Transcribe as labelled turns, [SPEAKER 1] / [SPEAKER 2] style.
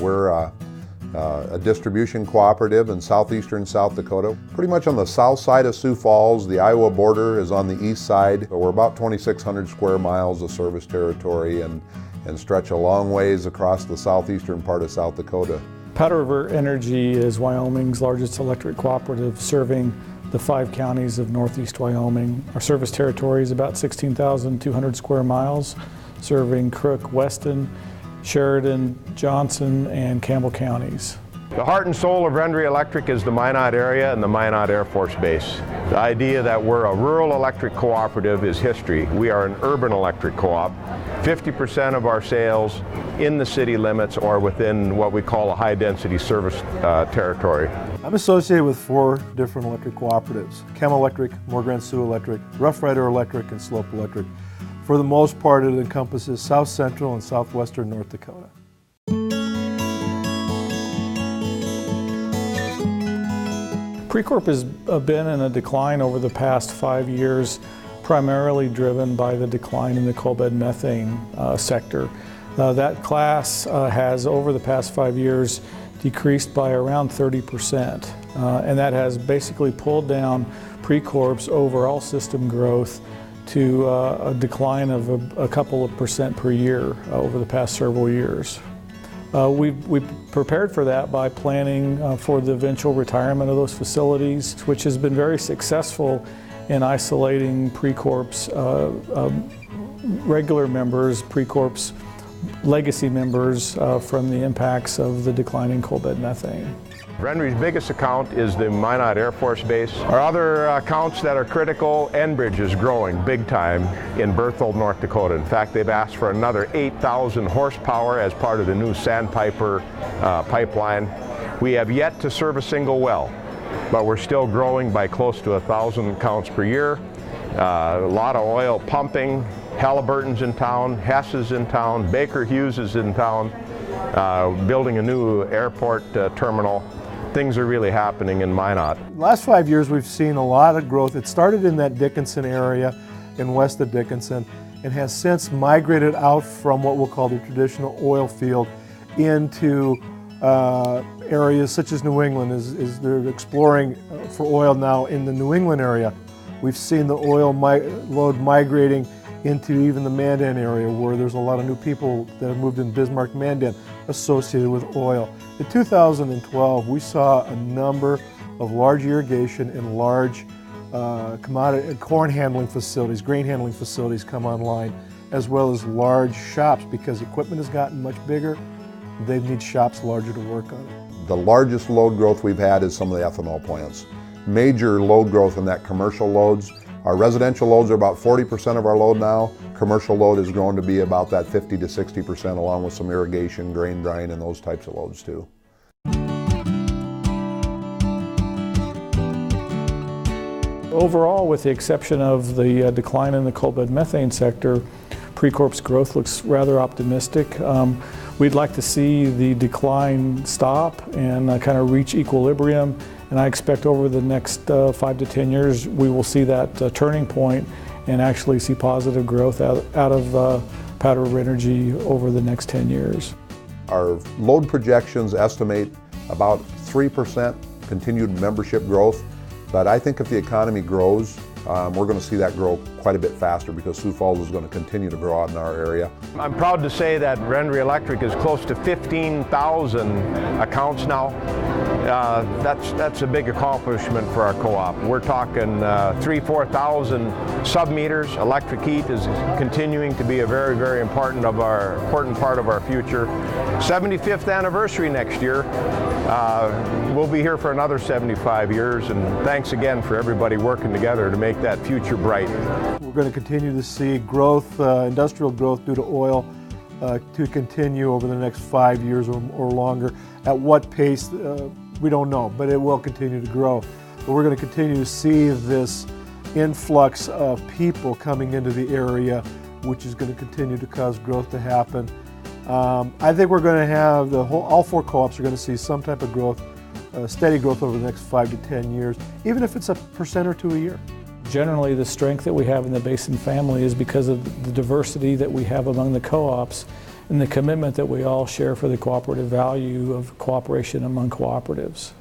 [SPEAKER 1] We're a distribution cooperative in southeastern South Dakota. Pretty much on the south side of Sioux Falls. The Iowa border is on the east side. We're about 2,600 square miles of service territory and stretch a long ways across the southeastern part of South Dakota.
[SPEAKER 2] Powder River Energy is Wyoming's largest electric cooperative, serving the 5 counties of northeast Wyoming. Our service territory is about 16,200 square miles, serving Crook, Weston, Sheridan, Johnson, and Campbell counties.
[SPEAKER 3] The heart and soul of Rendry Electric is the Minot area and the Minot Air Force Base. The idea that we're a rural electric cooperative is history. We are an urban electric co-op. 50% of our sales in the city limits or within what we call a high-density service territory.
[SPEAKER 4] I'm associated with 4 different electric cooperatives: Chem Electric, Moore Sioux Electric, Rough Rider Electric, and Slope Electric. For the most part, it encompasses south central and southwestern North Dakota.
[SPEAKER 2] Precorp has been in a decline over the past 5 years, primarily driven by the decline in the coal bed methane sector. That class has, over the past 5 years, decreased by around 30%, and that has basically pulled down Precorp's overall system growth to a decline of a couple of percent per year over the past several years. We've prepared for that by planning for the eventual retirement of those facilities, which has been very successful in isolating Precorp's regular members, Precorp's legacy members from the impacts of the declining coal bed methane.
[SPEAKER 3] Rendry's biggest account is the Minot Air Force Base. Our other accounts that are critical, Enbridge is growing big time in Berthold, North Dakota. In fact, they've asked for another 8,000 horsepower as part of the new Sandpiper pipeline. We have yet to serve a single well, but we're still growing by close to 1,000 counts per year. A lot of oil pumping. Halliburton's in town, Hess is in town, Baker Hughes is in town, building a new airport terminal. Things are really happening in Minot.
[SPEAKER 4] The last 5 years we've seen a lot of growth. It started in that Dickinson area in west of Dickinson and has since migrated out from what we'll call the traditional oil field into areas such as New England, as they're exploring for oil now in the New England area. We've seen the oil load migrating into even the Mandan area, where there's a lot of new people that have moved in Bismarck, Mandan, associated with oil. In 2012, we saw a number of large irrigation and large commodity corn handling facilities, grain handling facilities come online, as well as large shops, because equipment has gotten much bigger. They need shops larger to work on it.
[SPEAKER 1] The largest load growth we've had is some of the ethanol plants. Major load growth in that commercial loads. Our residential loads are about 40% of our load now. Commercial load has grown to be about that 50 to 60%, along with some irrigation, grain drying, and those types of loads too.
[SPEAKER 2] Overall, with the exception of the decline in the coal bed methane sector, Precorp's growth looks rather optimistic. We'd like to see the decline stop and kind of reach equilibrium. And I expect over the next 5 to 10 years, we will see that turning point and actually see positive growth out of Powder River Energy over the next 10 years.
[SPEAKER 1] Our load projections estimate about 3% continued membership growth, but I think if the economy grows, we're going to see that grow quite a bit faster, because Sioux Falls is going to continue to grow out in our area.
[SPEAKER 3] I'm proud to say that Rendry Electric is close to 15,000 accounts now. That's a big accomplishment for our co-op. We're talking 3,000–4,000 sub-meters. Electric heat is continuing to be a very, very important part of our future. 75th anniversary next year. We'll be here for another 75 years, and thanks again for everybody working together to make that future bright.
[SPEAKER 4] We're going to continue to see growth, industrial growth due to oil, to continue over the next 5 years or longer. At what pace, we don't know, but it will continue to grow. But we're going to continue to see this influx of people coming into the area, which is going to continue to cause growth to happen. I think we're going to have all 4 co-ops are going to see some type of growth, steady growth over the next 5 to 10 years, even if it's 1% or 2% a year.
[SPEAKER 2] Generally, the strength that we have in the Basin family is because of the diversity that we have among the co-ops, and the commitment that we all share for the cooperative value of cooperation among cooperatives.